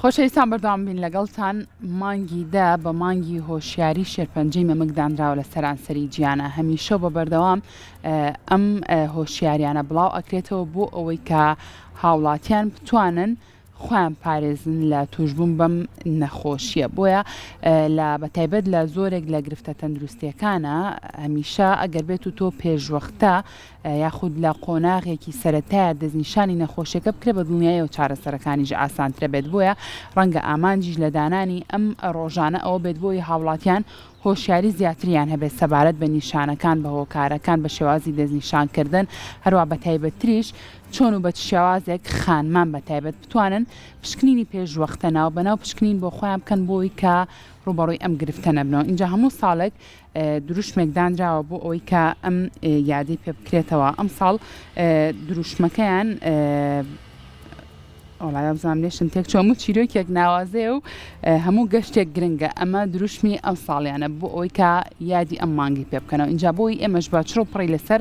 خۆشەویستان بەردەوام بین لەگەڵتان مانگی دا بە مانگی هۆشیاری شێرپەنجەی مەمەکدانراوە لە سەرانسەری گیانە هەمیشە بە بەردەوام ئەم هۆشیاریانە بڵاو ئەکرێتەوە بۆ ئەوەی کە هاوڵاتیان بتوانن خۆیان پارێزن لە توشبوون بەم نەخۆشیە بۆیە لە بەتایبەت لە زۆرێک لە گرفتە تەندروستیەکانە هەمیشە ئەگەر بێت و تۆ پێشوەختە یاخود لە قۆناغێکی سەرەتایە دەستنیشانی نەخۆشیەکە بکرێ بە دڵنیایی و چارەسەرەکانیش ئاسانترە بێت بۆیە ڕەنگە ئامانجیش لە دانانی ئەم ڕۆژانە ئەوە بێت بۆی هاوڵاتیان هۆشیاری زیاتریان هەبێت سەبارەت بە نیشانەکان بە هۆکارەکان بە شێوازی دەستنیشانکردن هەروە بە تایبەتریش چۆن و بە شێوازێک خانمان بە تایبەت بتوانن پشکنینی پێشوەختە ناو بەناو پشکنین بۆ خۆیان بکەن بۆی کە ڕوبەڕووی ئەم گرفتە نەبنەوە. اینجا هەموو ساڵێک دروشمێک دانراوە بۆ ئەوەی کە ئەم یادی پێ بکرێتەوە. ئەم ساڵ دروشمەکەیان ئۆڵایە بزانام لێشم تێک چۆمو چیرۆکێک ناوازێ و هەموو گەشتێک گرنگە ئەمە دروشمی ئەم ساڵیانە بۆ ئەوەی کە یادی ئەم مانگی پێ بکەنەوە. اینجا بۆی ئێمەش با چڕۆ پڕی لەسەر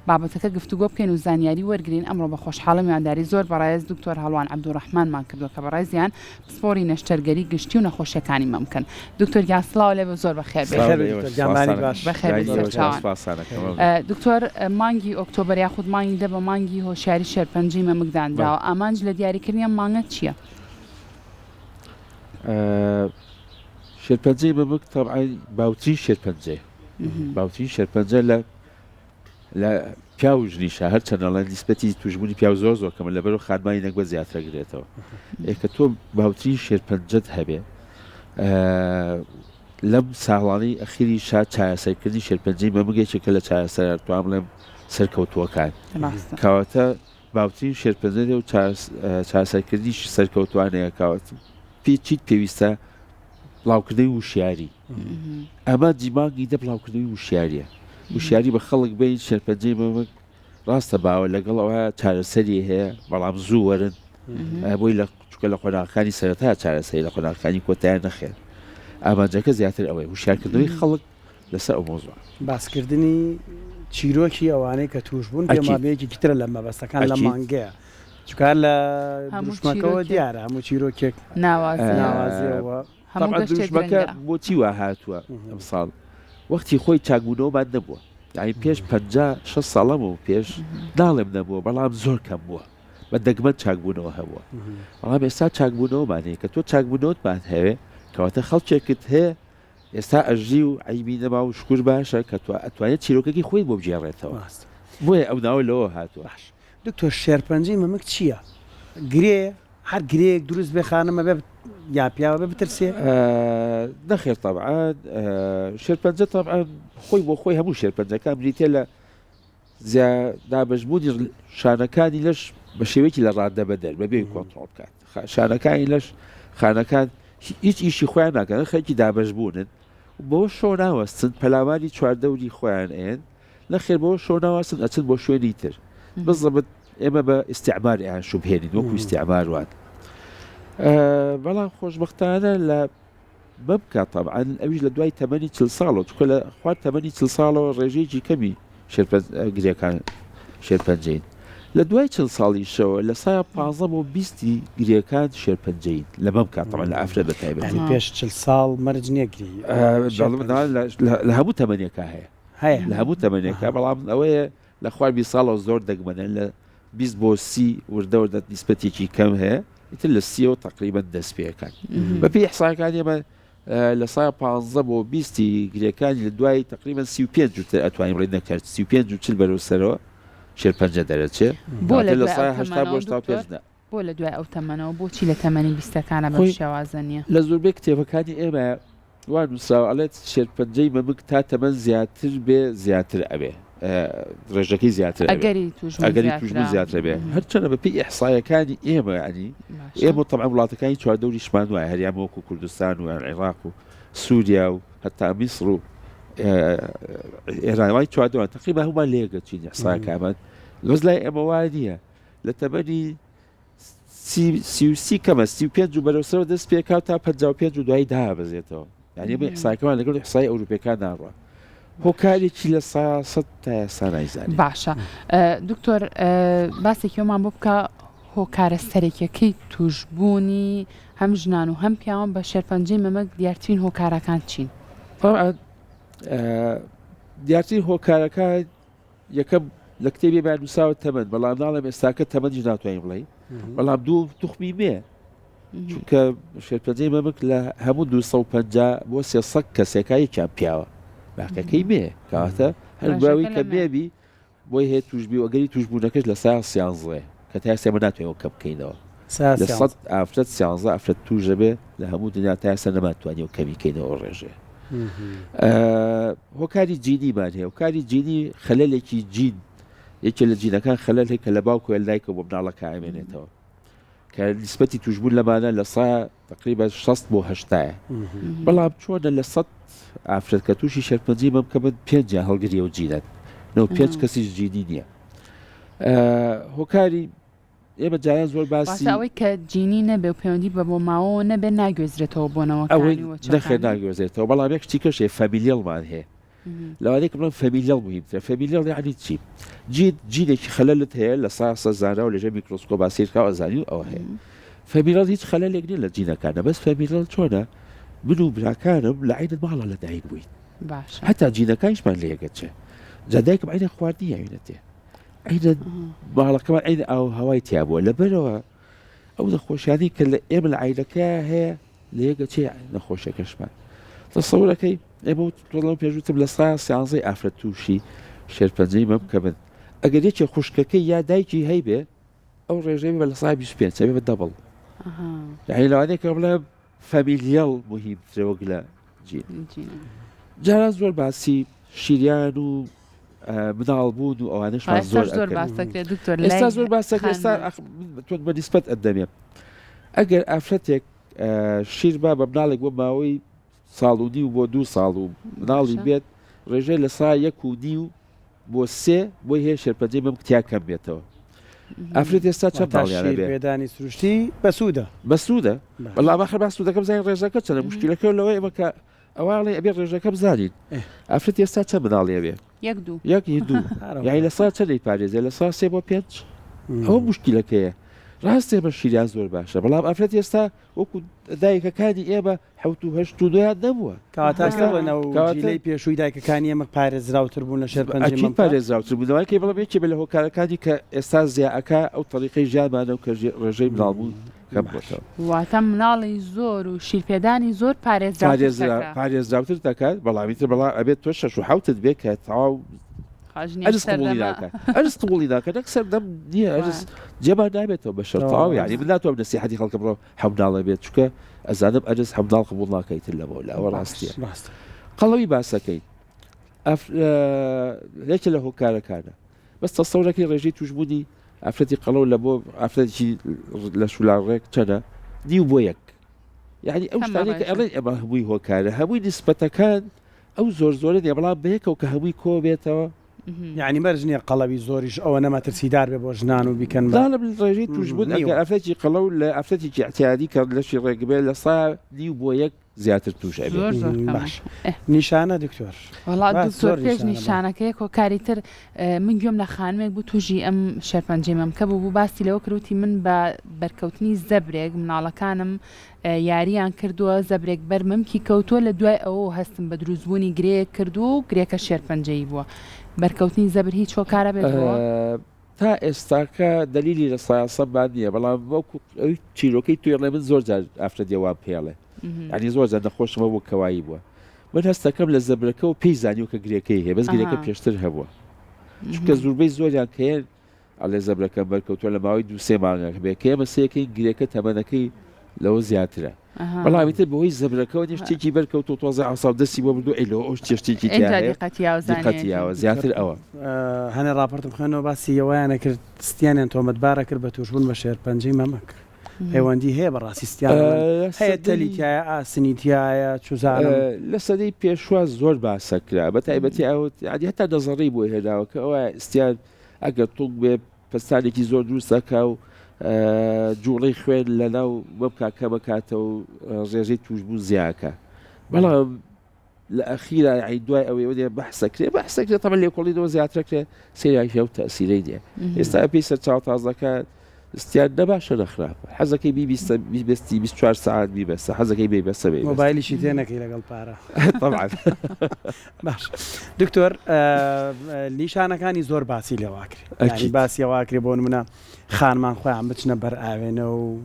بابەتەکە گفتوگۆ بکەین و زانیاری وەرگین. ئەمڕۆ بە خۆشحاڵی میوانداری زۆر بەڕایز دکتۆر هەڵوان عەبدوڕەحمانمان کردووە کە بەڕایزیان پسپۆری نەشتەرگەری گشتی و نەخۆشیەکانی مەمکن. دکتۆر گیان سڵاو لێ بە زۆر بەخێر بێت. دکتۆر مانگی ئۆکتۆبەر یاخود مانگی دە بە مانگی هۆشیاری شێرپەنجەی مەمەکدانراوە ئامانج لە دیاریکردنی ئەم مانگە چییە؟ شێرپەنجەی مەمەک تەبعەن باوتری شێرپەنجەیە باوتری شێرپەنجە لە پیاو و ژنیشە هەرچەندەڵە نیسبەتی توشبوونی پیاو زۆر زۆر کەمە لەبەرەوە خانمانی نەک بە زیاترەگرێتەوە. کە تۆ باوتری شێرپەنجەت هەبێ لەم ساڵانەی ئەخیری شاد چارەسەرکردنی شێرپەنجەی مەمەکێکێکە لە چارەسەر توان بڵێم سەرکەوتووەکان کاواتە باوتری شێرپەنجە و چارەسەرکردنی سەرکەوتوانەیە کاوات چیت پێویستە بڵاوکردنی وشیاری ئەمە دیماگی دە بڵاوکردنی وشیاریە وشیاری بە خەڵک بین شێرپەنجەی مەمەک ڕاستە باوە لەگەڵ ئەوە چارەسەری هەیە بەڵام زوو وەرن بۆی چکە لە قۆناغەکانی سەرەتا چارەسەری لە قۆناغەکانی کۆتاییان نەخێن ئامانجەکە زیاتر ئەوەی وشیارکردنەوەی خەڵک لەسەر ئەو مۆزوع باسکردنی چیرۆکی ئەوانەی کە توشبوون پێمابەیەکی ترە لە مەبەستەکان لە مانگەیە چکار لە دروشمەکەەوە دیارە هەموو چیرۆکێک ناوازیەوە دروشمەکە بۆچی وا هاتووە ئەم ساڵ وەختی خۆی چاکبوونەوەمان نەبووە یعنی پێش 56 ساڵەم و پێش ناڵێم نەبووە بەڵام زۆر کەم بووە بە دەگمەن چاکبوونەوە هەبووە بەڵام ئێستا چاکبوونەوەمانەیە کە تۆ چاکبوونەوەتمان هەوێ کەواتە خەڵکێکت هەیە ئێستا ئەژی و عیبی نەما و شکر باشە کە تو ئەتوانێت چیرۆکەکی خۆی بۆ بگێڕێتەوە بۆیە ئەو ناوە لەوە هاتووە. دکتۆر شێرپەنجەی مەمەک چییە؟ گرێ هەر گرێک دروست بێ خانەمە بێ یا پیاوە بێ بترسێ؟ نەخێر تەبعان شێرپەنجە تەبعان خۆی بۆ خۆی هەموو شێرپەنجەکان بریتێ لە دابەشبوونی شانەکانی لەش بە شێوەیەکی لە ڕادە بەدەر بەبێ کۆنتڕۆڵ بکات شانەکانی لەش خانەکان هیچ ئیشی خۆیان ناکەن خەڵکی دابەشبوونن بۆ شۆ ناوەستن پەلاماری چواردەوری خۆیان ئێن نەخێر بۆ شۆ ناوەستن ئەچن بۆ شوێنی تر بزەبت ئێمە بە ئیستیعمار ئیان شوبهێنین وەکو ئیستیعمار وان بەڵام خۆشبەختانە لە بەبکە تەبعان ئەویش لە دوای تەمەنی 40 ساڵەوە چکە لە خوارد تەمەنی 40 ساڵەوە ڕێژەیەکی کەمی گرێکان شێرپەنجەین لە دوای 40 ساڵیشەوە لە سایە 15 بۆ 20 گرێکان شێرپەنجەین لە بەم کاتەوە لە ئافرە بەتایبەتی پێش 40 ساڵ مەرج نێگری لە هەموو تەمەنیەکە هەیە لە هەموو تەمەنیەکە بەڵام ئەوەیە لە خوارد 20 ساڵەوە زۆر دەگمەنن لە 20 بۆ 30 وردەوردە نیسبەتێکی کەم هەیە ئیتر لە 30 تقریبەن دەست پێەکان بەپێی ئیحساکانی ئێمە لە سایە 15 بۆ 20 گرێکانی لە دوای تقریبەن 35 جوتر ئەتوانین ڕێ نەکرد 35 جوتر بەرەو سەرەوە شێرپەنجە دەرەچێت بۆ لە سایە 80 بۆ 85 بۆ لە دوای ئەو تەمەنەوە بۆچی لە تەمەنی 20ەکانە بە شێوازە نییە لە زۆربەی کتێبەکانی ئێمە وان نووسراوەڵێت شێرپەنجەی مەمەک تا تەمەن زیاتر بێ زیاتر ئەبێ ڕێژەکەی زیاتر ئەگەری توشبوون زیاتر بێ هەرچەنە بەپێی ئیحسایەکانی ئێمە ینی ئێمە تەبعان وڵاتەکانی چواردەوریشمان وایە هەریان وەکو کوردستان و عێراق و سووریا و هەتا میسر و ئێرانوای چواردەوە تقریبا هەمومان لێگەچین ئیحسایەکانمان لەوەز لای ئێمە وایە نییە لە تەمەنی 30 کەمە 35 و بەرەوسەرەوە دەست پێکاو تا 55 و دوایی دابەزێتەوە یعنی بە ئیحسایەکەمان لەگەڵ ئیحسای ئەوروپیەکان ناڕوە هۆکارێکی لە 100 تا ئێستا نایزانین. باشە دکتۆر باسێکی ئەومان بۆ بکە هۆکارە سەرەکیەکەی توشبوونی هەم ژنان و هەم پیاوان بە شێرپەنجەی مەمەک دیارترین هۆکارەکان چین؟ طبعا دیارترین هۆکارەکە یەکەم لە کتێبی نووساوە تەمەن، بەڵام ناڵێم ئێستاکە تەمەنی ناتوانین بڵێ، بەڵام دوو توخمی مێ، چونکە شێرپەنجەی مەمەک لە هەموو 250 بۆ 300 کەسێکا یەکیان پیاوە، باقیەکەی مێ کەواتە هەر باوی کە مێبی بۆی هەیە توشبی و ئەگەری توشبوونەکەش لە سا 13 کە تا ئێستا ناتوانێت کە بکەینەوە لە 13 ئافرەت توژە بێ لە هەموو دنیا تا ئێستا نەماتوانێت و کەمی بکەینەوە ڕێژێ. هۆکاری جینیمان هەیە، هۆکاری جینی خەلەلێکی جین یەکێ لە جینەکان خەلەل هەیە کە لە باوکو لایکە بۆ مناڵەکە ئامێنێتەوە کە نسبەتی توشبوون لەمانە لە سا تقریبا 60 بۆ 80 بەڵام چۆنە لە 100 ئافرەت کە تووشی شێرپەنجەی مەم کە من 5 هەڵگریە و جینەت 5 کەسیش جینی نییە. هۆکاری ئێمە جایان زۆر باسی ئەوەی کە جینی نەبێ و پەیوەندی بە بۆ ماوەوە نەبێ ناگوێزرێتەوە بۆنەوەکانی نەخێ ناگوێزێتەوە، بەڵام یەک شتیکەشێ فەمیلیەڵمان هەیە لەوانەیە کە بڵێن فەمیلیەڵ مهمترە. فەمیلیەڵ یعنی چی؟ جینێکی خەلەلت هەیە لە ساسە زانرا و لەژێر میکرۆسکۆپ باسیرکاوە ئەزانی و ئەوە هەیە. فەمیلیەڵ هیچ خەلەلێک نییە لە جینەکانە، بەس فەمیلیەڵ چۆنە؟ من و براکانم لە عینت ماڵە لە دایک بووین، حتا جینەکانیشمان لە یەکەت چێ، جا دایکم عینە خواردنی یاوینەتێ، عینە ماڵەکەمان عینە ئاو هەوای تیا بووە، لەبەرەوە ئەو نەخۆشیانی کە لە ئێمە لە عینەکە هەیە لە یەکە چێ نەخۆشیەکەشمان. تەسەوورەکەی ئێمە تۆڵەم پێشوتم لە سا 13 ئافرەت تووشی شێرپەنجەی مەم کە من ئەگەر یەکێ خوشکەکەی یا دایکی هەیبێ ئەو ڕێژەی بە لە سا 25 بە دەبڵ، یعنی لەوانەیە کە بڵێ فەمیلیەڵ مهمترە وەک لە جین. جاران زۆر باسی شیریان و مناڵبوون و ئەوانەشمان زۆر ئێستا زۆر باسەکە ئێستا تۆ بە نیسبەت ئەدەمێ ئەگەر ئافرەتێک شیر با بە مناڵێک بۆ ماوەی ساڵ و نیو بۆ 2 ساڵ و مناڵی بێت ڕێژەی لە سا 1.5 بۆ 3 بۆی هەیە شێرپەنجەی مەم کتیا کەم بێتەوە. ئافرەت ئێستا چەند ماڵیانە بێ پێدانی سروشتی بەسوودە بەسوودە، بەڵام ئاخر باسوودەکە بزانین ڕێژەکە چەندە مشکلەکە لەوەی ئەمە کە ئەوڵێ ئەبێ ڕێژەکە بزانین ئافرەت ئێستا چەند مناڵیە بێ یەکی دوو یعنی لە سا چەندی پارێزێ لە سا 3 بۆ 5 ئەوە مشکلەکەیە. ڕاستێ بە شیریان زۆر باشە، بەڵام ئافرەت ئێستا وەکو دایکەکانی ئێمە 7 نەبووە کاتاکەڵێنەوەی پێشووی دایکەکانی ئێمە پارێزراوتر بوون لە شێرپەنجەی پارێزراوتر بوونەوەی بڵێ بێکی بە لە هۆکارەکانی کە ئێستا زیاکە ئەو تەریقەی ژیانمانە و کە ڕێژەی مناڵبوون کەم بۆتەوە. واتە مناڵی زۆر و شیرپێدانی زۆر پارێزراوتر دەکات، بەڵامیتر بەڵام ئەبێت تۆ 6 و 7 بێت کە تەواو ئەرز قبوڵی ناکە نەکسەر دەم نییە ئەرز جێمان نابێتەوە بە شەرتاو، یعنی من ناتوانم نەسیحەتی خەڵکە بڕۆ حەمناڵە بێت چونکە ئەزانم ئەرز حەمناڵ قبوڵ ناکەیتر لەبەوە ئەوە ڕاستیە. قەڵەوی باسەکەی لێکە لە هۆکارەکانە، بەس تەسەورەکەی ڕێژەی توشبوونی ئافرەتی قەڵەو لە بۆ ئافرەتێکی لە شولاڕێک چەنە نیو بۆ 1، یعنی ئەو شتانەی کە ئەڵێن ئەمە هەمووی هۆکارە هەمووی نسبەتەکان ئەو زۆر نیە، بەڵام بەیەکەوە کە هەمووی کۆ بێتەوە یعنی مەرج نییە قەڵەوی زۆریش ئەوە نەمەترسیدار بێ بۆ ژنان و بیکەن لە ڕێژەی توشبوون ئەگەر ئافرەتی قەڵەو لە ئافرەتێکی احتیادی کە لەشی ڕێگبێت لە سا نیو بۆ 1 زیاتر توش باش. نیشانە دکتۆر وڵات زۆر پێش نیشانەکەی کۆکاریتر من گوێم لە خانمێک بوو توژی ئەم شێرپەنجەی مەم کە بوو باسی لەوە کروتی من بە بەرکەوتنی زەبرێک مناڵەکانم یاریان کردووە زەبرێک بەرممکی کەوتووە لە دوای ئەوە هەستم بە دروستبوونی گرەیەک کردو و گرێکە شێرپەنجەی بووە. بەرکەوتنی زەبر هیچ هۆکارە بێتەوە تا ئێستاکە دلیلی لە سایاسە باد نییە، بەڵام وەکو ئەوی چیرۆکەی توێڵێ من زۆر جار ئافرەتێوان پێڵێ ینی زۆر جار نەخۆشمە بۆ کەوایی بووە. من هەستەکەم لە زەبرەکە و پێی زانیو کە گرێکەی هەیە بەس گرێکە پێشتر هەبووە، چونکە زۆربەی زۆریان کەیە ئەڵێ زەبرەکە بەرکەوتووە لە ماوەی 2-3 مانگە بێ کە ئێمە سەیەکەی گرێکە تەمەنەکەی لەوە زیاترە، بەڵامیتر بەهۆی زەبرەکەەوە شتێکی بەرکەوتو تۆزە ئاساو دەستی بۆ بردو ئەی لەوە ئەو شتێکی دیقەتیاوە زیاتر ئەوە. هەنێ ڕاپۆرتم خوێنەوە باسی ئەوەیانە کرد ستیانیان تۆمەتبارە کرد بە توشبوون بە شێرپەنجەی مەمەک پەیوەندی هەیە بەڕاستی ستیان هەیە تەلیتایە ئاسنیتیایە چوزانم لە سەدەی پێشوە زۆر باسەکرا بە تایبەتی ئەوەتی هەتا دەزەڕی بۆ هێداوە کە ئەوە ستیان ئەگەر توڵ بێ پستانێکی زۆر دروستەکە و جوڵەی خوێن لە ناو وەبکە بکاتەوە و ڕێژەی توشبوو زیاکە، بەڵام لە ئەخیرا دوای ئەوەی بەحسەکرێت تەمە لێکۆڵیەوە زیاترەکرێ سریایفە و تەسیرەی نیە. ئێستا پێی سەر چاو تازەکە استیان نەباشە نەخراپە حەزەکەی بیبستی 24 ساعت بیبەستە حەزەکەی بێبەستە بێ مۆبایلیشی تێ نەکەی لەگەڵ پارە طبعا باش دکتۆر نیشانەکانی زۆر باسی لێواکرێ باسی ئەواکرێ بۆ نمونە خانمان خۆیان بچنە بەر ئاوێنە و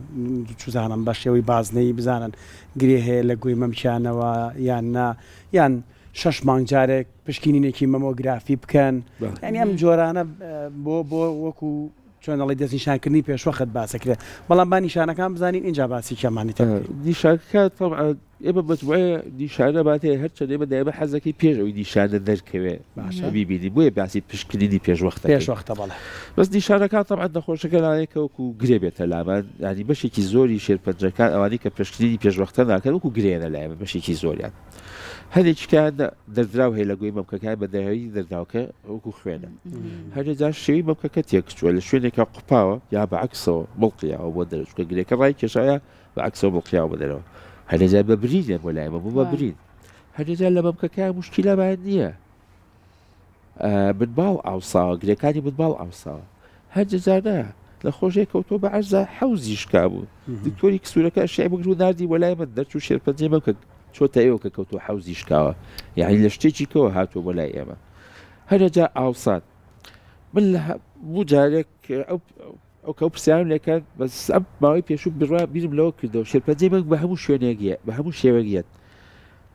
چزانم بە شێوەی بازنەی بزانن گرێ هەیە لە گوێی مەمچیانەوە یان نا یان 6 مانگ جارێک پشکینینێکی مەمۆگرافی بکەن ینی ئەم جۆرانە بۆ وەکو چۆنەڵی دەستنیشانکردنی پێشوەخت باسەکرێت بەڵام با نیشانەکان بزانین اینجا باسی کەمانی نیشانەکە ئێمە بەتوایە نیشانە باتێ هەرچەند ئێمە دایمە حەزەکەی پێش ئەوی نیشانە دەرکەوێ بیبینی بۆیە باسی پشکنینی پێشوەختە بەڵێ بەس نیشانەکان طبعا نەخۆشەکە لایەکە وەکو گرێ بێتە لامان ینی بەشێکی زۆری شێرپەنجەکان ئەوانەی کە پشکنینی پێشوەختە ناکەن وەکو گرێنە لایەمە بەشێکی زۆریان هەرێکیان دەردراو هەیە لە گوێی مەمکەکان بە دەهەوی دەردراوکە وەکو خوێنە هەرێجار شێوی مەمکەکە تێکچووە لە شوێنێکە قوپاوە یا بەعکسەوە بڵقیاوە بۆ دەرچکە گرێکە ڕای کێشایە بەعکسەوە بڵقیاوە بە دەرەوە هەرێجار بە برینێ بۆ لایمە بوو بە برین هەرێجار لە مەمکەکان مشکیلەمان نییە بنباڵ ئاوساوە گرێکانی بنباڵ ئاوساوە هەرجارە لە خۆشەیە کەوتۆ بە عەرزە حەوزی شکا بوو دکتۆری کسوورەکە شای بگرو نردی وە لای من دەرچوو شێرپەنجەی مەمکە چۆتە ئێوە کە کەوتۆ حەوزی شکاوە یعنی لە شتێکی کەوە هاتووە بۆ لای ئێمە هەرەجا ئاوسات من لە بوو جارێک ئەو کە پرسیارم لێکات بەس ئەم ماوەی پێشوو بڕوا بیرم لەوە کردەوە شێرپەنجەی مەنگ بە هەموو شوێنێکیە بە هەموو شێوەگیەت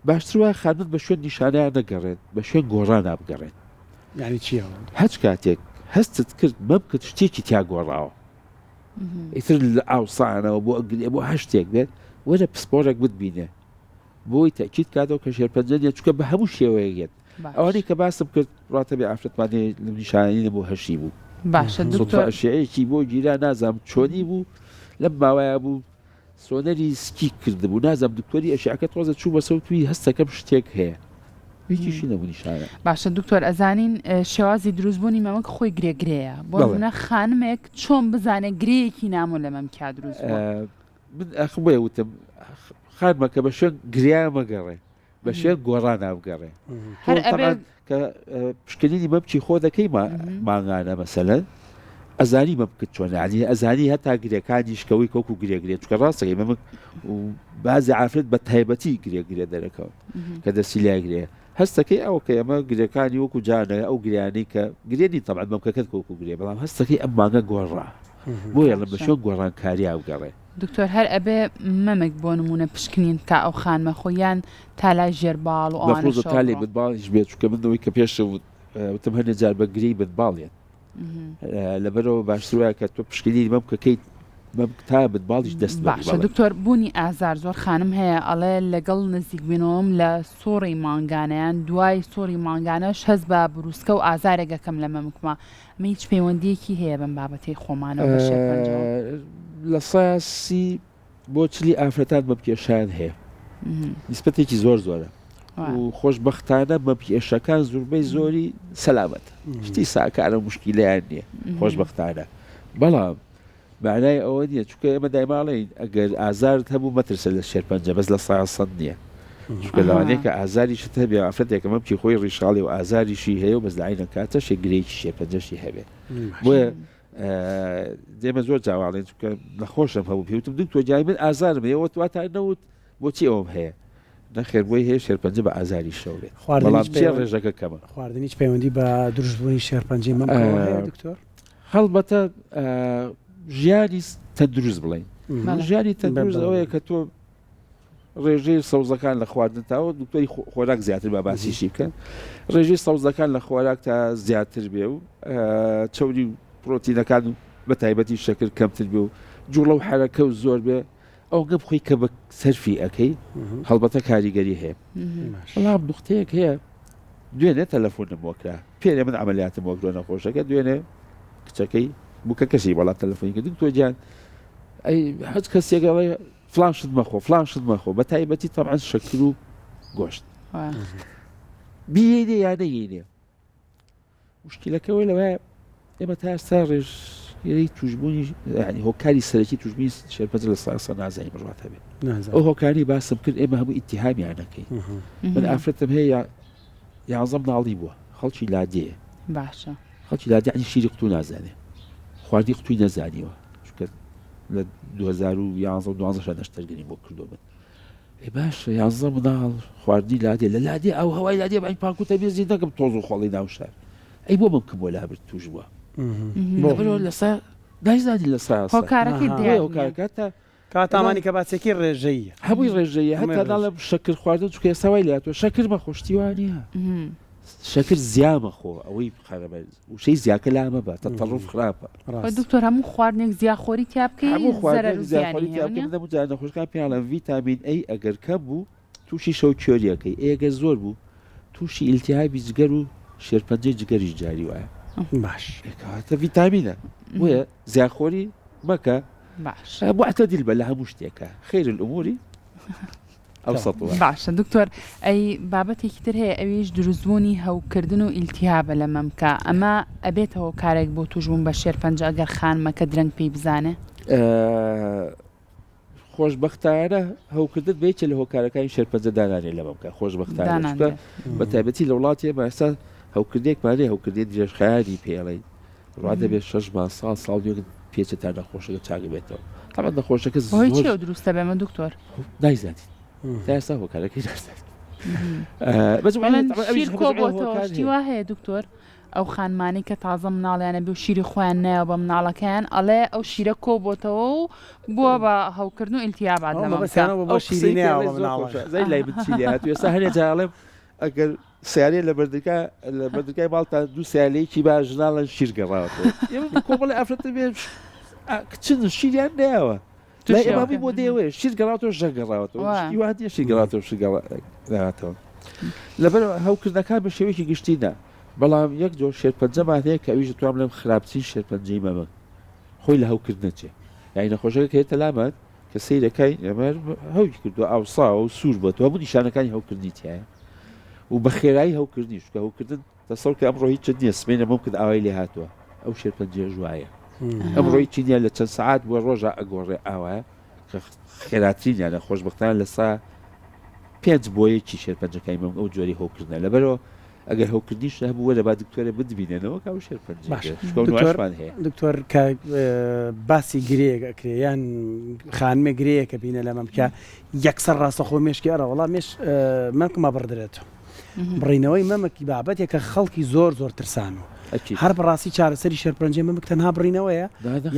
باشتر وایە خانمت بە شوێن نیشانەیان نەگەڕێت بە شوێن گۆڕان نابگەڕێت یعنی چیە هەچ کاتێک هەستت کرد مەمکت شتێکی تیا گۆڕاوە ئیتر لە ئاوسانەوە بۆ ئەگرێ بۆ هەر شتێک بێت وەرە پسپۆرێک بتبینێ بۆی تاکید کاتەوە کە شێرپەنجە نیە چونکە بە هەموو شێوەیەکێت ئەوانەی کە باسم کرد ڕاتە بێ ئافرەتوانێ لە نیشانەی بۆ هەشی بوو باشە دکتۆر شێعەیەکی بۆ گیرا نازام چۆنی بوو لەم ماوەیە بوو سۆنەری سکی کردبوو نازام دکتۆری ئەشعەکە تۆزە چوو بە سەوتوی هەستەکەم شتێک هەیە هیچیشی نەبوو نیشانە باشە دکتۆر ئەزانین شێوازی دروستبوونی مەمەک خۆی گرێگرەیە بۆ منە خانمێک چۆن بزانێ گرەیەکی نامۆ لە مەمکا دروست من ئەخ بۆیە وتم خانمەکە بە شوێن گریا مەگەڕێ بە شوێن گۆڕان نابگەڕێ کە پشکنینی مەمچی خۆ دەکەی ماگانە مەسەلەن ئەزانی مەمکت چۆنە علی ئەزانی هەتا گرێکانی شکەوەی کۆک و گرێگرێت چکە ڕاستەکەی مەمک بازی عافرەت بە تایبەتی گرێگرێ دەرەکەوت کە دەستی لاگرێ هەستەکەی ئەو کە ئەمە گرێکانی وەکو جانە ئەو گریانەی کە گرێنی تەبعەت مەمکەکەت کۆک و گرێ بەڵام هەستەکەی ئەم ماگە گۆڕا بۆیە لە بە شوێن گۆڕانکاری ئەوگەڕێ دکتۆر هەر ئەبێ مەمێک بۆ نمونە پشکنین تا ئەو خانمە خۆیان تا لای ژێرباڵ و ئەوانە تا لێ بنباڵیش بێت چکە منەوەی کە پێش وتم هەنێ جار بە گرەی بنباڵێت لەبەرەوە باشتر وایە کە تۆ پشکنینی مەمکەکەی تا بنباڵیش دەست باشە دکتۆر بوونی ئازار زۆر خانم هەیە ئەڵێ لەگەڵ نزیک بینەوەم لە سۆڕی مانگانیان دوای سۆڕی مانگانەش هەز بە بروسکە و ئازارێکەکەم لە مەمکمە مە هیچ پەیوەندیەکی هەیە بەم بابەتی خۆمانەوە بە شێرپەنجەوە لە ساسی بۆ چلی ئافرەتان مەمکێشان هەیە نیسبەتێکی زۆر زۆرە و خۆشبەختانە مەمکێشەکان زۆربەی زۆری سەلامەت شتی ساکارە مشکیلیان نییە خۆشبەختانە بەڵام معنای ئەوە نییە چونکە ئێمە دایماڵین ئەگەر ئازارت هەبوو مەترسە لە شێرپەنجە بەس لە سەد نییە چونکە لەوانەیە کە ئازاریشت هەبێ ئافرەتێکە مەمکی خۆی ڕیشاڵی و ئازاریشی هەیە و بەس لە عینە کاتە شێگرەیەکی شێرپەنجەشی هەبێ بۆیە دێمە زۆر جاواڵێن چونکە نەخۆشم هەبوو پێوتم دکتۆر جای من ئازارم هەیە واتان نەوت بۆچی ئەوم هەیە نەخێر بۆی هەیە شێرپەنجە بە ئازاری شەوێت بەڵام چێ ڕێژەکە کەمە خواردنی هیچ پەیوەندی بە دروستبوونی شێرپەنجەی مەمکەوە هەیە دکتۆر هەڵبەتە ژیانی تەندروست بڵێن ژیانی تەندروست ئەوەیە کە تۆ ڕێژەی سەوزەکان لە خواردنتاوە دکتۆری خۆراک زیاتر بە باسیشی بکەن ڕێژەی سەوزەکان لە خۆراک تا زیاتر بێ و چەوری پرۆتینەکان بە تایبەتی شەکر کەمتر بێ و جوڵە و حرەکە و زۆر بێ ئەو گەم خۆی کە بە سەرفی ئەەکەی هەڵبەتە کاریگەری هەیە بەڵام نوختەیەک هەیە دوێنێ تەلەفۆنم وەکرا پێێ من ئەمەلیاتم وەکرۆ نەخۆشەکە دوێنێ کچەکەی بووکە کەسی وەڵام تەلەفۆنی کرد دکتۆر گیان ئەی هەچ کەسێکەڵێ فلانشت مەخۆ فلانشت مەخۆ بە تایبەتی تەبعەن شەکر و گۆشت بیێنێ یا نەیێنێ مشکلەکەەوەی لەوەیە ئێمە تا ئێستا ڕێژەی توشبوونی ینی هۆکاری سەرەکی توشبوونی شێرپەنجە لە ساسە نازانین ڕات هەبێت ئەو هۆکاری باسم کرد ئێمە هەموو ئیتیهامیانەکەی من ئافرەتم هەیە یازەم ناڵی بووە خەڵکی لادێ باشە خەڵکی لادێ عنی شیری قوتو نازانێ خواردی قوتوی نەزانیوە چونکە لە 2011 دەشتەرگەنی بۆ کردو من باش 11 مناڵ خواردی لادێ لە لادێ ئەو هەوای لادێ بەین پاکوتە بێزی دەکەم تۆز و خۆڵی ناوشار ئەی بۆ من کم بۆ لابرد توش بووە لەسا دایزادی لە سا هۆکارەکەی دیار هۆکارەکە کاتامانی کە باسێکی ڕێژەیە هەمووی ڕێژەیە هەتا ناڵە شەکر خواردن چکە ساوای لاتوە شەکر مە خۆشتیوانە شەکر زیامە خۆ ئەوەی خەرەبە وشەی زیاکە لامە بە تەڕف خراپە دکتۆر هەموو خواردنێک زیاخۆری تیا بکەی زەرەر و زیانی هەیە نەخۆشەکان پێیانە ڤیتامین ئەی ئەگەر کەم بوو تووشی شەو کێریەکەی ئەگەر زۆر بوو تووشی ئیلتیهابی جگەر و شێرپەنجەی جگەریش جاری وایە باش کاتە ڤیتامینە بۆیە زیاخۆری مەکە باش معتەدیل بە لە هەموو شتێکە خیر الأموری ئەوسەطوە باشە دکتۆر ئەی بابەتێکی تر هەیە ئەویش دروستبوونی هەوکردن و ئیلتیهابە لە مەمکە ئەمە ئەبێتەوە کارێک بۆ توژبوون بە شێرپەنجە ئەگەر خانمەکە درەنگ پێی بزانێ خۆشببختانە هەوکردن بێکە لە هۆکارەکانی شێرپەنجە دانانێ لە مەمکە خۆشببختانە بە تایبەتی لە وڵاتی ئێستا هەوکردێکمانێ هەوکردێ درێژخایانی پێڵێ ڕوا دەبێت 6 ساڵ پێچە تا نەخۆشەکە چاگە بێتەوە تاڵ نەخۆشەکە زۆر دروستە بێمە دکتۆر نایزانیت ئێستا هۆکارەکەی کۆبەوە هەیە دکتۆر ئەو خانمانی کە تازە مناڵیانە بێ و شیری خۆیان نایە بە مناڵەکەیان ئەڵێ ئەو شیرە کۆبۆتەوە و بووە بە هەوکردن و ئیلتیابات بۆ شیری زای لای بچی هات ێستا هەنێ جاڵێم ئەگەر سیارێ لە بەردەکای باڵتا دوو سیالەیەکی با ژناڵە شیر گەڕاوەوە کۆمەڵی ئافرەتە بێ کچن شیریان نایەوە ئێمەی بۆ دێوێ شیر گەڕاتەوە ژەگەڕاوەوە یوادە شیر گەڕاتەوە شگەڕاتەوە لەبەر هەوکردەکان بە شێوەیەکی گشتینە بەڵام یەک جۆر شێرپەنجەمان هەیە کە ئەویش توام لەم خراپچی شێرپەنجەی مەمە خۆی لە هەوکردنە چێ یانی نەخۆشەکە کە هێتە لامەت کە سیرەکەی ئەمەر هەوی کردووە ئاوساوە و سوور بۆ هەموو نیشانەکانی هەوکردنی تایە و بە خێرایی هەوکردنی شکە هەوکردن تەسەڵ کە ئەمڕۆ هیچ نییە سمێنە مەم کرد ئاوای لێ هاتووە ئەو شێرپەنجە ژوایە ئەمڕۆی چینە لە چەند سعات بۆ ڕۆژە ئەگۆڕێ ئاوایە کە خێراترینیانە خۆشببختان لە سا 5 بۆیەکی شێرپەنجەکەی مەم ئەو جۆری هەوکردنە لەبەرەوە ئەگەر هەوکردنیش هەبووە لە با دکتۆرە ببینێنەوە کە شێرپەنجەمان هەیە دکتۆر کە باسی گرەیەک ئەکرێ یان خانمێ گرەیە کە بینە لە مەمکە یەکسەر ڕاستەخۆ مێشکی ئەرە وەڵام مێش مەمکمە بڕدرێتەوە بڕینەوەی مەمەکی بابەتێکە خەڵکی زۆر ترسانەوە هەر بەڕاستی چارەسەری شێرپەنجە مەمک تەنها بڕینەوەیە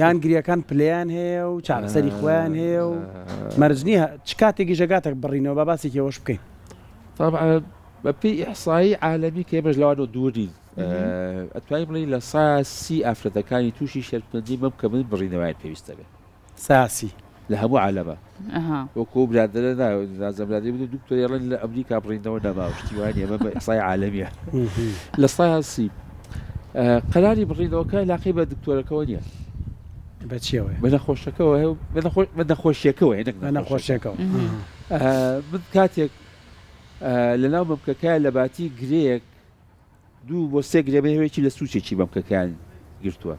یان گریەکان پلیان هەیە و چارەسەری خۆیان هەیە و مەرجنی چ کاتێکی ژەگاتێک بڕینەوە با باسێکی ئەوەش بکەین طبعا بەپی ئیحسایی عالەمی کە ئێمەش لەوانەوە دوورین ئەتوانین بڵین لە ساسی ئافرەتەکانی تووشی شێرپەنجەی مەم کە من بڕینەوەیان پێویستە بێت ساسی لە هەموو عالەمە وەکو برادرە نازەمرادی بوو دکتۆریڵێن لە ئەمریکا بڕینەوە نەما شتیوانی ئەمە بە ئیحسای عالەمیە لە ساسی قەراری بڕینەوەکە لاقی بە دکتۆرەکەەوە نییە بەچیەوە بە نەخۆشەکەەوە بە نەخۆشیەکەەوە نەخۆشیەکەەوە من کاتێک لە ناو بەمکەکە لە باتی گرەیەک 2 بۆ 3 گرێبەیەکی لە سوچێکی بەمکەکان گرتووە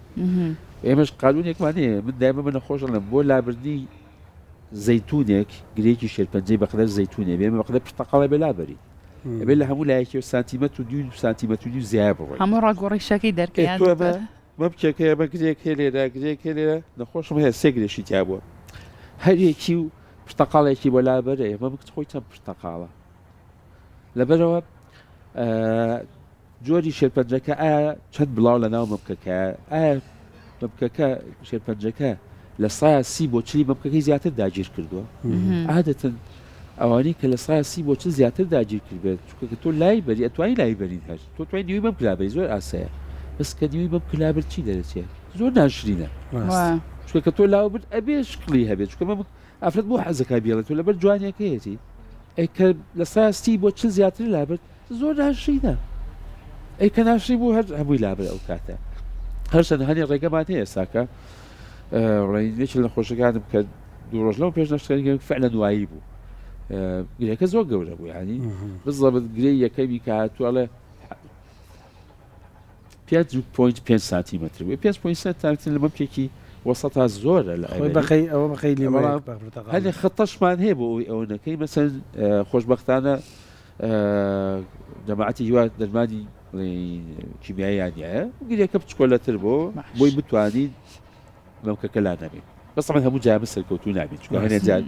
ئێمەش قانونێکمانەیە من دایمە من نەخۆشەڵم بۆ لابردنی زەیتونێک گرێکی شێرپەنجەی بەقدر زەیتونێ بێ بەقدر پرتەقاڵی بێ لابەری ئەبێ لە هەموو لایەکی سانتیمەتر و 2 سانتیمەتر و زیاد بڕۆی هەموو ڕاگۆڕیشەکەی دەرکەیان بە بچێکەیە بە گرێک لێرە گرێک لێرە نەخۆشم هەیە 3 گرێشی تیا بووە هەرێکی و پرتەقاڵێکی بۆ لابەرە ئێمە بکت خۆی چەند پرتەقاڵە لەبەرەوە جۆری شێرپەنجەکە ئایا چەند بڵاو لە ناو مەمکەکە ئایا مەمکەکە شێرپەنجەکە لە سایە 30 بۆ 40 مەمکەکەی زیاتر داگیر کردووە عادەتەن ئەوانەی کە لە سایە 30 بۆ 40 زیاتر داگیر کردبێت چونکە تۆ لای بەری ئەتوانی لای بەرین هەر تۆ توانی نیوی بەم کلابەری زۆر ئاسایە بەس کە نیوی بەم کلابەر چی دەرەچێت زۆر ناشرینە چونکە تۆ لاو برد ئەبێ شکلی هەبێت چونکە مەم ئافرەت بۆ حەزەکە بێڵێت تۆ لەبەر جوانیەکەیەتی ئەیکە لە سایە 30 بۆ 40 زیاتر لابرد زۆر ناشرینە ئەیکە ناشری بوو هەر هەمووی لابر ئەو کاتە هەرچەند هەنێ ڕێگەمان هەیە ساکە ڕێنێکی لە خۆشەکانم کە 2 ڕۆژ لەو پێش نەشتەکەی فعلا وایی بوو گرێکە زۆر گەورە بوو ینی بزەبت گرێی یەکەمی کە هاتووەڵێ 5.5 سانتیمەتر بوو 5.3 سانتیمەتر لە مەمکێکی وەسەط تا زۆرە لە ئەوە بەخەی هەنێ خەتەشمان هەیە بۆ ئەوی ئەوەنەکەی مەسەن خۆشببختانە جەماعەتی هیوا دەرمانی کیمیاییانە گرێکە بچکۆلەتر بۆ بۆی بتوانین مەمکەکە لا نەبێت بەس من هەموو جا سەرکەوتوو نابێت چکە هەنێ جار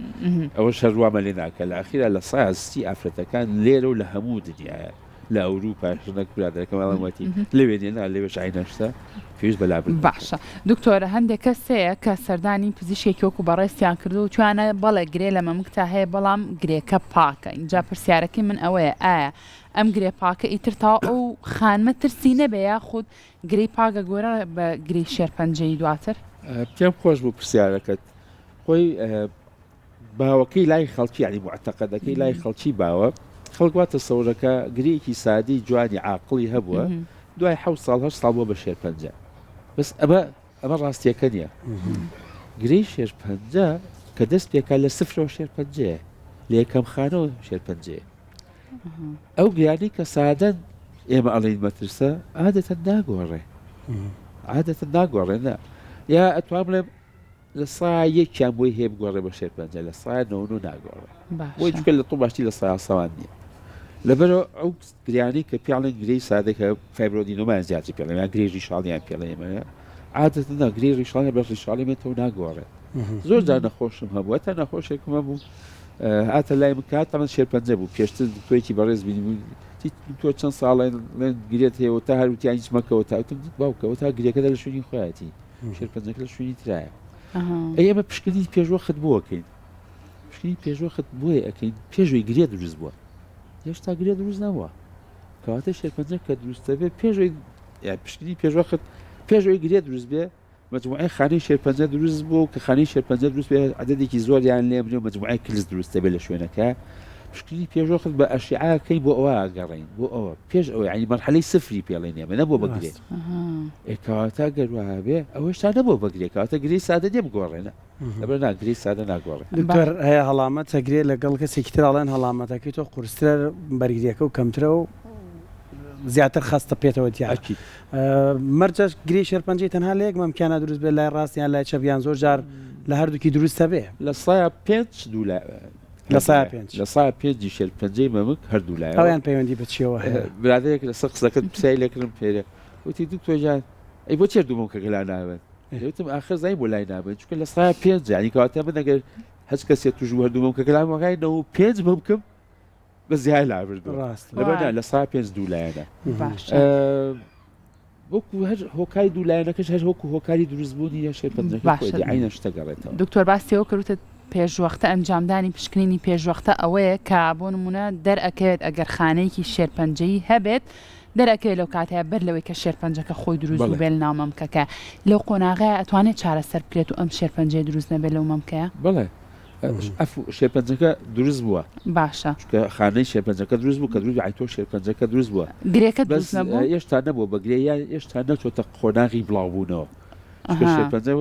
ئەوە شەڕوامە لێ ناکە لە ئەخیرا لە سایستی ئافرەتەکان لێرە و لە هەموو دنیاە لە ئەوروپا شنەک برادەکەماڵەتی لەوێنێنا لێوەش عینەشتا پێش بەلا باشە دکتۆرە هەندێک کەسەیە کە سەردانی پزیشێکی وەکو بەڕێستیان کردو و توانە بەڵێ گرێ لە مەمکتا هەیە بەڵام گرێکە پاکە اینجا پرسیارەکەی من ئەوەیە ئایا ئەم گرێ پاکە ئیتر تا ئەو خانمە ترسی نەبێ یاخود گرەی پاکە گۆرە بە گرەی شێرپەنجەی دواتر پێم خۆش بوو پرسیارەکەت خۆی باوەکەی لای خەڵکی ینی معتەقەدەکەی لای خەڵکی باوە خەڵگواتە سەورەکە گرەیەکی سادی جوانی عاقڵی هەبووە دوای 7 ساڵ بۆ بە شێرپەنجە بەس ئەمە ڕاستیەکە نییە گرەی شێرپەنجە کە دەست پێکە لە سفرەوە شێرپەنجەیە لە یەکەم خانەوە شێرپەنجەیە ئەو گیانی کە سادەن ئێمە ئەڵین مەترسە عادەتەن ناگۆڕێ عادەتەن ناگۆڕێنە یا ئەتوان بڵێم لە سا یەکیان بۆی هەیە بگۆڕێ بە شێرپەنجە لە سا 9 ناگۆڕێ بۆی چکە لە تۆ باشی لە سایاسەوان نییە لەبەرەوە ئەو گریانی کە پیاڵێن گرەی سادێکە فایبرۆدینۆمان زیاتی پێڵێن یا گرێژی شاڵیان پێڵێمە عادەتەن گرێ ڕیشاڵی بە ڕیشاڵێمێتەوە ناگۆڕێ زۆر جار نەخۆشم هەبووە تا نەخۆشێکم هەبوو هاتە لای من کات تامان شێرپەنجە بوو پێشتر دکتۆرێکی بەڕێز بینی تۆ چەند ساڵێن گرێت هەیەەوە تا هەروتیان هیچ مەکەەوە تاوتم باوکەوە تا گرێکەدا لە شوێنی خۆیەتی شێرپەنجەکە لە شوێنی ترایە ئێمە پشکنی پێشوەخت بۆکەین پشکنی پێشوەخت بۆیە ئەەکەین پێشوی گرێ دروست بووە هێشتا گرێ دروست نەبووە کەواتە شێرپەنجە کە دروستە بێ پێشوی پشکنی پێشوەخت پێشوی گرێ دروست بێ مجموعه خانەی شێرپەنجە دروست بوو کە خانەی شێرپەنجە دروست بێ عددێکی زۆریان لێ بنێ مجموعه کلس دروستە بێ لە شوێنەکە پشکنی پێشوەخت بە ئەشعاکەی بۆ ئەوە ئاگەڕین بۆ ئەوە پێش ئەوە ینی مەرحەلەی سفری پێڵێن ئێمە نەبووە بەگرێ کەواتە گەروەها بێ ئەوەشتا نەبووە بەگرێ کەواتە گرەی سادە دێ بگۆڕێنە لەبەر ناگرەی سادە ناگۆڕێ دکتۆر هەیە هەڵامەت ئەگرێ لەگەڵ کەسێکی تر ئەڵێن هەڵامەتەکەی تۆ قورسترە بەرگریەکە و کەمترە و زیاتر خستە پێێتەوە دیاکی مەرجەش گری شێرپەنجەی تەنها لە یەک مەمکانە دروست بێت لای ڕاستیان لای چەپیان زۆر جار لە هەردووکی دروستە بێ لە سایە پێنج دوو لە سایە پێنجی شێرپەنجەی مەمک هەردوو لای ئەویان پەیوەندی بچیەوە برادێک لەسەر قسەکەت پرسیای لێکردم پێرە وتی دکتۆرجان ئەی بۆ چێر دوومەم کەکە لا ناوێت وتم ئاخر زای بۆ لای نابێت چونکە لە سایە پێنج ینی کەواتە من ئەگەر هەچ کەسێک توش هەردوومەم کەکە لا وەکەینەوە پێنج بکەم بە زیای لابردو لەبەر لە سا پێنج دوو لایەنە وەکو هەر هۆکاری دوو لایەنەکەش هەر وەکو هۆکاری دروستبوونی یا شێرپەنجەکە عینە شتەگەڕێتەوە دکتۆر باسیەوە کەوتە پێشوەختە ئەنجامدانی پشکنینی پێشوەختە ئەوەیە کە بۆ نمونە دەرئەکەوێت ئەگەر خانەیەکی شێرپەنجەی هەبێت دەرەکەوێت لەو کاتەیە بەر لەوەی کە شێرپەنجەکە خۆی دروست و بێت ناو مەمکەکە لەو قۆناغەیە ئەتوانێت چارەسەر بکرێت و ئەم شێرپەنجەی دروست نەبێت لەو مەمکەیە بەڵێ شێرپەنجەکە دروست بووە باشە خانەی شێرپەنجەکە دروست بوو کە دروست ئایتۆ شێرپەنجەکە دروست بووە گرێکە دروست نەبوو هێشتا نەبووە بەگرێ یان هێشتا نەچۆتە قۆناغی بڵاوبوونەوە شێرپەنجە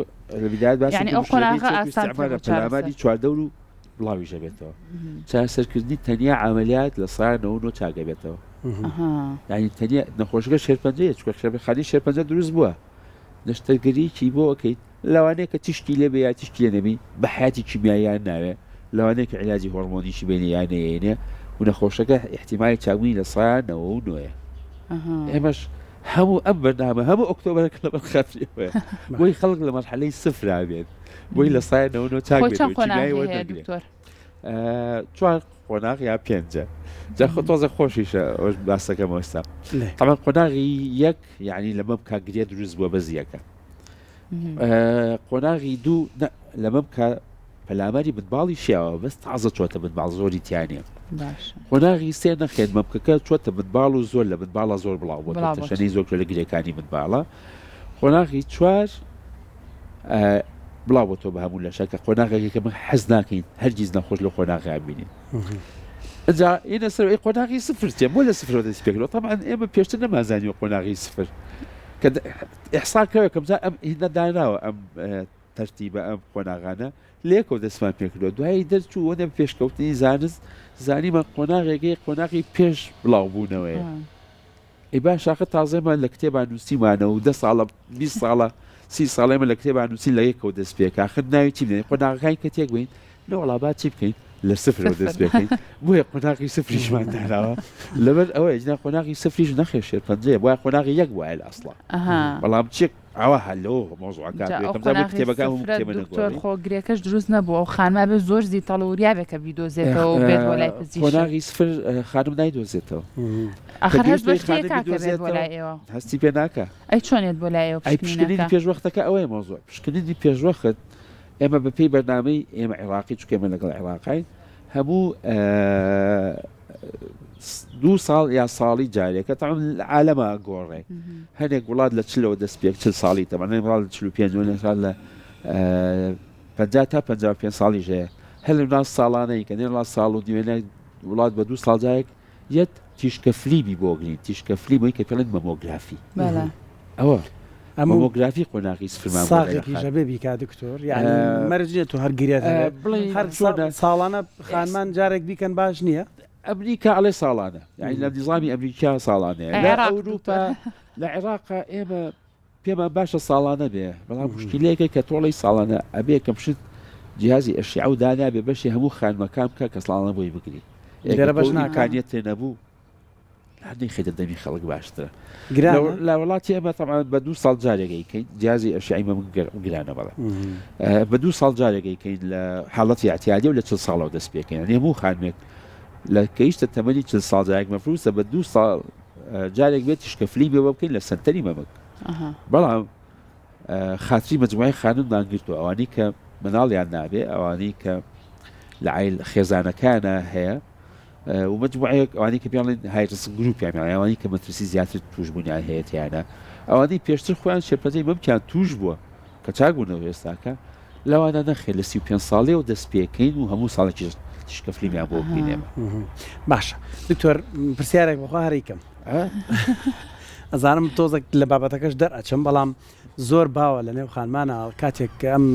لە بیدایەت باسی ئەو قۆناغە ئاسانترە پەلاماری چواردەور و بڵاویژە بێتەوە چارەسەرکردنی تەنیا عملیات لە سایە 9 چاگە بێتەوە ینی تەنیا نەخۆشەکە شێرپەنجەیە چکە خانی شێرپەنجە دروست بووە نەشتەرگەریکی بۆ ئەوکەیت لەوانەیە کە تیشکی لێ بێ یا تیشکی لێ نەبی بە حیاتی کیمیاییان ناوێ لەوانەیە کە علاجی هۆرمۆنیشی بینی یانەیەنێ و نەخۆشەکە احتیمالی چاوونی لە سایە 9 ئێمەش هەموو ئەم بەرنامە هەموو ئۆکتۆبرەکە لە بەرخەفریەوە بۆی خەڵک لە مەرحەلەی سفرا بێت بۆی لە سایە 9 چاک بێت چوار قۆناغ یا پێنجە تۆزە خۆشیشە ئەوش باسەکەم ئێستا تەمان قۆناغی یەک یعنی لە مەم کاگرێ دروست بووە بەزیەکە قۆناغی دوو لە مەم کە پەلاماری منداڵی شیاوە بەس تازە چۆتە منداڵ زۆری تیانێ قۆناغی سێ نەخێن مەمکەکە چۆتە منداڵ و زۆر لە منداڵە زۆر بڵاو بۆ تەشەنەی زۆر لە گرێکانی منداڵە قۆناغی چوار بڵاو بۆ تۆ بە هەموو لە شەکە قۆناغێکی کە من حەز ناکەین هەرگیز نەخۆش لە قۆناغیان بینین ئەجا ئینە سەر قۆناغی سفر چێ بۆ لە سفرەوە دەستی پێکرەوە طبعاً ئێمە پێشتر نەمازانیوە قۆناغی سفر کە ئیحساکەوە کەم ئەم هینەداناوە ئەم تەرتیبە ئەم قۆناغانە لێکەوە دەستمان پێکردەوە دوایی دەرچوو وەنە پێشکەوتنی زانست زانیمە قۆناغێکی قۆناغی پێش بڵاو بوونەوەیە ئەی باش شاخە تازەمە لە کتێبان نووسیمانە و 10 ساڵە 20 ساڵە 30 ساڵێمە لە کتێبان نووسی لە یەکەوە دەست پێک آخر ناوی چی بنێن قۆناغەکانی کە تێک بین لە وڵابات چی بکەین لە سفرەوە دەست پێکەین بۆیە قۆناغی سفریشمان داراوە لەبەر ئەوە ئەجنا قۆناغی سفریش نەخێ شێرپەنجەیە بۆیە قۆناغی یەک وایە لە ئەسڵا بەڵام چێک ئەوە هەلەوە دکتۆر خۆگرێکەکەش دروست نەبووە و خانما بێ زۆر زیتەڵ وریابێکە بیدۆزێتەوە بێت بۆ لای پزیشک قۆناغی سفر خانم نایدۆزێتەوە ئەخر هەست بەش بێت بۆ لای ئێوە هەستی پێ ناکە ئەی چۆنێت بۆ لای ئێوە پشکنینی پێشوەختەکە ئەوەیە مۆزۆر پشکنینی پێشوەخت ئێمە بەپێی بەرنامەی ئێمە عێراقی چکە ئێمە لەگەڵ عێراقین هەموو 2 ساڵ یا ساڵی جارێکە تا عالەمە گۆڕێ هەنێک وڵات لە چلەوە دەست پێک 40 ساڵی تەمانە وڵات لە 45 لە 50 تا 55 ساڵی ژەیە هەر لە ناو ساڵانەی کە نێ ساڵ و دوێنێ وڵات بە 2 ساڵ جارێک یەت تیشکە فلیبی بۆگرین تیشکە فلیبی کە پێڵێن مەمۆگرافی ئەوە مۆگرافی قۆناغی سفرمان ساقێکیشە بێ بیکا دکتۆر یعنی مەرجێت تو هەر گیرێت هەر ساڵانە خانمان جارێک بیکەن باش نییە ئەمریکا ئەڵێ ساڵانە یعنی لە نظامی ئەمریکا ساڵانەیە لە ئەوروپا لە عێراقا ئێمە پێمان باشە ساڵانە بێ بەڵام مشکلەیەکە کە تۆڵی ساڵانە ئەبێ کە پشت جیهازی ئەشیع و دانا بێ بەشی هەموو خانمەکان بکە کە ساڵانە بۆی بگری ئەگەر تێ نەبوو هەردەی خێتە دەمی خەڵک باشترە لە وڵاتی ئەمە تەمان بە 2 ساڵ جارێکەکەین جیازی ئەشیعی گرانە بەڵێ بە 2 ساڵ جارێکەکەین لە حاڵەتی اعتیادی و لە 40 ساڵەوە دەست پێکەین هەموو خانمێک لە کەیشتە تەمەنی 40 ساڵ جارێک مەفروسە بە 2 ساڵ جارێک بێت تیشکەفلی بێ بکەین لە سنتەری مەمەک بەڵام خاتری مجموعی خانم دانگرتو ئەوانی کە مناڵیان نابێ ئەوانی کە لە عیل خێزانەکانە هەیە و مجموعەیەک ئەوانی کە پێڵێن هایرس گروپیان ئەوانی کە مەترسی زیاتر توشبوونیان هەیەیانە ئەوانی پێشتر خۆیان شێرپەنجەی مەمکیان توش بووە کە چاکبوونەوە ئێستاکە لەوانە نەخێ لە 35 ساڵێ و دەست پێکەین و هەموو ساڵێکی تیشکەفلیمیان بۆ بینێمە باشە دکتۆر پرسیارێک بەخوا هەریکەم ئەزانم تۆزێک لە بابەتەکەش دەرئەچم بەڵام زۆر باوە لە نێو خانمانە کاتێک ئەم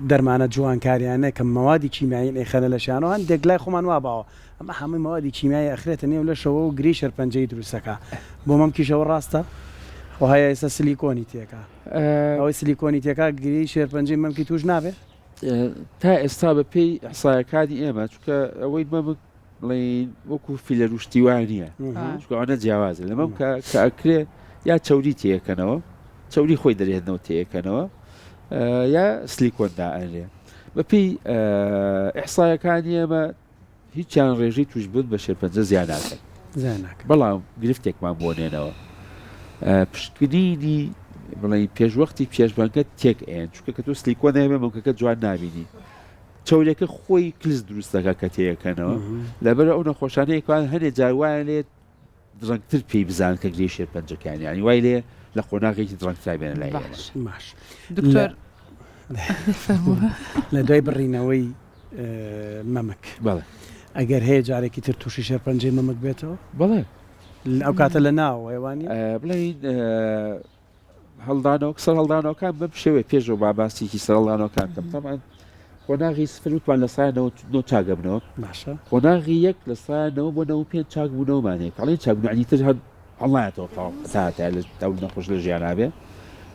دەرمانە جوانکاریانە کە مەوادی کیمیایی نەیخەنە لە شانەوە هەندێک لای خۆمان وا باوە ئەمە هەمووی مەوادی کیمیایی ئەخرێتە نێو لەشەوە و گری شەرپەنجەی دروستەکە بۆ مەم کیشەوە ڕاستە هەیە ئێستا سیلیکۆنی تێکە ئەوەی سیلیکۆنی تێکا گری شێرپەنجەی مەمکی توش نابێت تا ئێستا بە پێی ئەحسایەکانی ئێمە چونکە ئەوەی مەمک بڵین وەکو فیلە روشتیوان نییە چکەوانە جیاوازە لەمەم کە ئەکرێ یا چەوری تێەکەنەوە چەوری خۆی دەرێنەوە تێەکەنەوە یا سلیکۆندا ئەرێ بەپی ئەحسایەکانی ئێمە هیچیان ڕێژەی توش بوون بە شێرپەنجە زیان ناکەن بەڵام گرفتێکمان بۆ نێنەوە پشتگرینی بڵێ پێشوەختی پێشبانگە تێک ئێن چونکە کە تۆ سلیکۆن هەبێ مەمکەکە جوان نبینی چەورێکە خۆی کلس دروست دەکە کە تێیەکەنەوە لەبەر ئەو نەخۆشانەیەکوان هەنێ جاروایە لێت ڕەنگتر پێی بزان کە گرێ شێرپەنجەکانی ینی وای لێ لە قۆناغێکی ڕەنگترا بێنە لای باش دکتۆر لە دوای بڕینەوەی مەمک بەڵێ ئەگەر هەیە جارێکی تر تووشی شێرپەنجەی مەمک بێتەوە بەڵێ ئەو کاتە لە ناو ئێوانی بڵین هەڵدانەوە سەر هەڵدانەوەکان بەم شێوێ پێشەوە باباسیکی سەر هەڵدانەوەکان کەم تەمان قۆناغی سفروتوان لە سایەنەوە نۆ چاگەبنەوە باشە قۆناغی یەک لە سایەنەوە بۆ 95 چاک بوونەوەمانەیە کەڵێن چاکبوونی تر هەر هەڵایەتەوە تا لە تاو نەخۆش لە ژیانابێ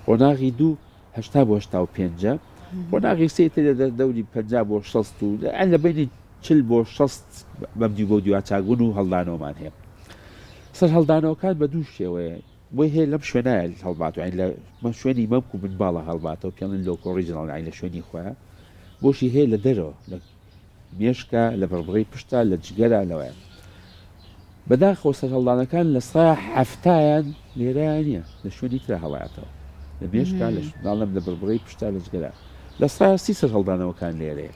قۆناغی 2 80 بۆ 85 قۆناغی سێ تر دەوری 50 بۆ 60 و لە بینی 40 بۆ 60 بەمدی بۆ دیوا چاکبوون و هەڵدانەوەمان هەیە سەر هەڵدانەوەکان بە دوو شێوەیە بۆی هەیە لەم شوێنایە هەڵبات و لە شوێنی مەمک و بنباڵە هەڵباتەوە پێڵێن لۆکۆ ڕیجنەڵ لە شوێنی خۆیان بۆشی هەیە لە دەرەوە لە مێشکە لە بەربڕی پشتا لە جگەرە لەوەیە بەداخەوە سەر هەڵدانەکان لە سایە هەفتایان لێرەیان نییە لە شوێنی ترە هەڵایەتەوە لە مێشکە لەڵم لە بەربڕی پشتا لە جگەرە لە سایە سی سەر هەڵدانەوەکان لێرەیە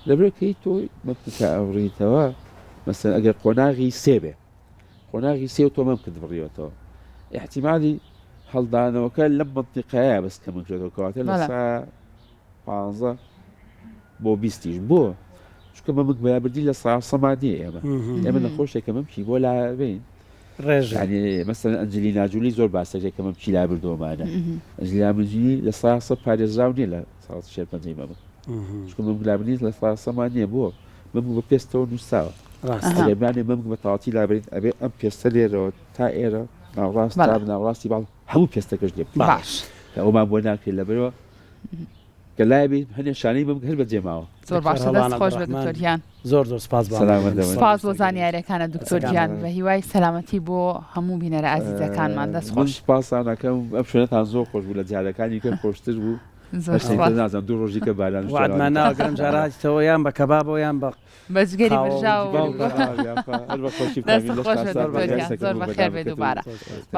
لەبرەکەی تۆی مەمکە ئەوڕیتەوە مەسەن ئەگەر قۆناغی سێ بێ قۆناغی سێ و تۆ مەمکە بڕیەوەتەوە احتیمالی هەڵدانەوەکە لەم منتیقەیە بەس کە منکرێتەوە کەواتە لە سا 15 بۆ 20 بۆ چکە مەمک بەیابردی لە سەمادیە ئێمە نەخۆشێکە مەمکی بۆ لابین ڕێژانی مەسەن ئەنجلی ناجوولی زۆر باسەکە مەمکی لابردۆمانە ئەنجلی منجلی لە سا پارێزراو نیە لە شێرپەنجەی مەمک چکە مەمک لابردی لە سەمانیە بۆ مەمک بە پێستەوە نووساوە ئەگەرمانێ مەمک بە تەواتی لابرین ئەبێ ئەم پێستە لێرەوە تا ئێرە ناوڕاست تا ناوڕاستی باڵ هەموو پێستەکەش لێ باش کە ئەومان بۆ ناکرێت لەبەرەوە کە لایبی هەنێ شانەی بم هەر بەجێماوە زۆر باشە دەست خۆش بە دکتۆریان زۆر سپاس سلامت دەبن. سپاس بۆ زانیاریەکانە دکتۆریان بە هیوای سەلامەتی بۆ هەموو بینەرە ئازیزەکانمان دەست من خۆش سپاسانەکەم ئەم شوێنەتان زۆر خۆش بوو لە جارەکانی کە خۆشتر بوو زۆر سپاس نازانم دوو ڕۆژی کە باران وعدمان ناوەگرم جاراتەوە یان بە کەبابەوە یان بە بەجگەری برژاو هەر بە خۆشی دەست خۆش بە دکتۆریان زۆر بەخێر بێ دووبارە